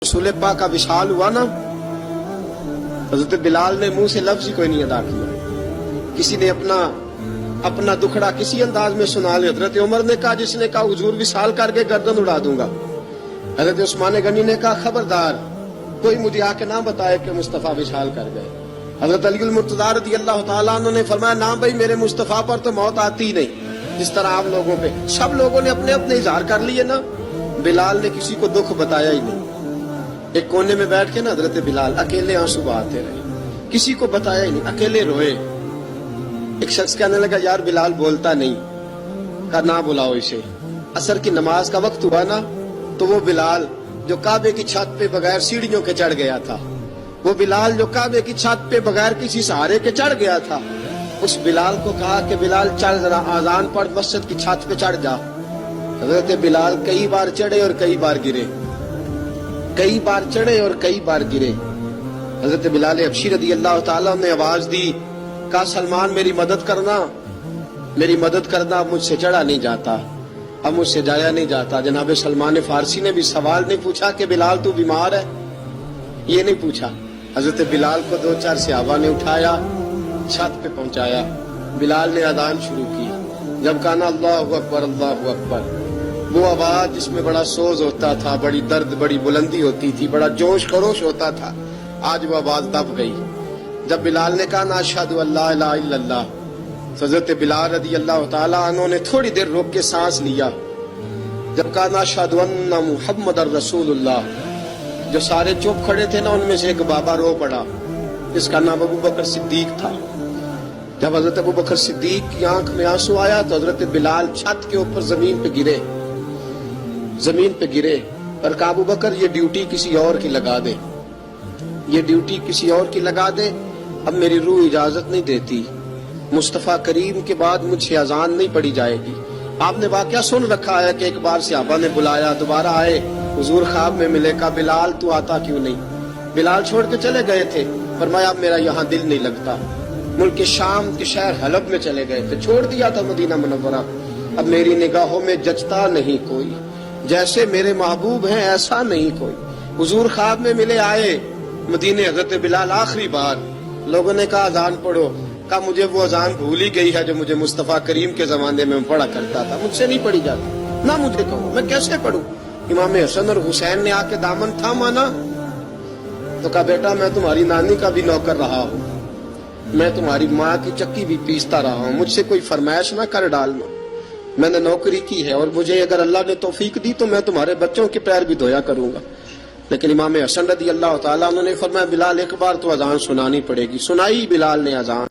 रसूल पाक का विशाल हुआ ना, हजरत बिलाल ने मुंह से लफ्ज ही कोई नहीं अदा किया। किसी ने अपना दुखड़ा किसी अंदाज में सुना लिया। हजरत उमर ने कहा, जिसने कहा हुजूर विशाल करके गर्दन उड़ा दूंगा। हजरत उस्मान गनी ने कहा, खबरदार कोई मुझे आके ना बताए कि मुस्तफा विशाल कर गए। हजरत अली मुर्तजा रज़ी अल्लाह तआला अन्हु ने फरमाया, ना भाई मेरे मुस्तफा पर तो मौत आती ही नहीं। जिस तरह आप लोगों पे सब लोगों ने अपने अपने इजहार कर लिए ना, बिलाल ने किसी को दुख बताया ही नहीं। एक कोने में बैठ के ना हजरत बिलाल अकेले आंसू बहाते रहे, किसी को बताया ही नहीं, अकेले रोए। एक शख्स कहने लगा, यार बिलाल बोलता नहीं। कहा, ना बुलाओ इसे। असर की नमाज का वक्त हुआ ना, तो वो बिलाल जो काबे की छत पे बगैर सीढ़ियों के चढ़ गया था, वो बिलाल जो काबे की छत पे बगैर किसी सहारे के चढ़ गया था, उस बिलाल को कहा कि बिलाल चल जरा, आजान पढ़, मस्जिद की छत पे चढ़ जा। हजरत बिलाल कई बार चढ़े और कई बार गिरे, कई बार चढ़े और कई बार गिरे। हजरत बिलाल हबशी रज़ी अल्लाह तआला ने आवाज दी, कहा, सलमान मेरी मदद करना, मेरी मदद करना। अब मुझसे चढ़ा नहीं जाता, अब मुझसे जाया नहीं जाता। जनाब सलमान फारसी ने भी सवाल नहीं पूछा कि बिलाल तू बीमार है, ये नहीं पूछा। हजरत बिलाल को दो चार सहाबा ने उठाया, छत पे पहुंचाया। बिलाल ने अजान शुरू की। जब कहा ना अल्लाहु अकबर अल्लाहु अकबर, वो आवाज जिसमें बड़ा सोज होता था, बड़ी दर्द, बड़ी बुलंदी होती थी, बड़ा जोश खरोश होता था, आज वो आवाज दब गई। जब बिलाल ने कहा, ना अशहदु अल्ला इलाहा इल्लल्लाह, हजरत बिलाल रज़ी अल्लाह तआला अन्हु ने थोड़ी देर रोक के सांस लिया। जब कहा, ना अशहदु अन्ना मुहम्मदर रसूलुल्लाह, जो सारे चुप खड़े थे ना, उनमें से एक बाबा रो पड़ा, जिसका नाम अबू बकर सिद्दीक था। जब हजरत अबू बकर सिद्दीक की आंख में आंसू आया तो हजरत बिलाल छत के ऊपर जमीन पे गिरे, जमीन पे गिरे। पर कहा, अबू बकर ये ड्यूटी किसी और की लगा दे, ये ड्यूटी किसी और की लगा दे, अब मेरी रूह इजाजत नहीं देती। मुस्तफा करीम के बाद मुझे अजान नहीं पड़ी जाएगी। आपने वाकया सुन रखा है कि एक बार सहाबा ने बुलाया, दोबारा आए, हुजूर ख्वाब में मिले। कहा, बिलाल तू आता क्यों नहीं? बिलाल छोड़ के चले गए थे। फरमाया, अब मेरा यहाँ दिल नहीं लगता। मुल्क शाम के शहर हलब में चले गए थे, छोड़ दिया था मदीना मुनव्वरा। अब मेरी निगाहों में जचता नहीं कोई, जैसे मेरे महबूब हैं ऐसा नहीं कोई। हुजूर ख्वाब में मिले, आए मदीने। हजरत बिलाल आखिरी बार, लोगों ने कहा अजान पढ़ो। कहा, मुझे वो अजान भूल ही गई है जो मुझे मुस्तफा करीम के जमाने में पढ़ा करता था, मुझसे नहीं पढ़ी जाती। ना मुझे कहो, मैं कैसे पढ़ूं? इमाम हसन और हुसैन ने आके दामन थामा ना, तो कहा, बेटा मैं तुम्हारी नानी का भी नौकर रहा हूँ, मैं तुम्हारी माँ की चक्की भी पीसता रहा हूँ, मुझसे कोई फरमाइश ना कर डालना। मैंने नौकरी की है और मुझे अगर अल्लाह ने तौफीक दी तो मैं तुम्हारे बच्चों के पैर भी धोया करूंगा। लेकिन इमाम हसन रज़ी अल्लाह तआला अन्हु ने फरमाया, बिलाल एक बार तो अजान सुनानी पड़ेगी। सुनाई बिलाल ने अजान।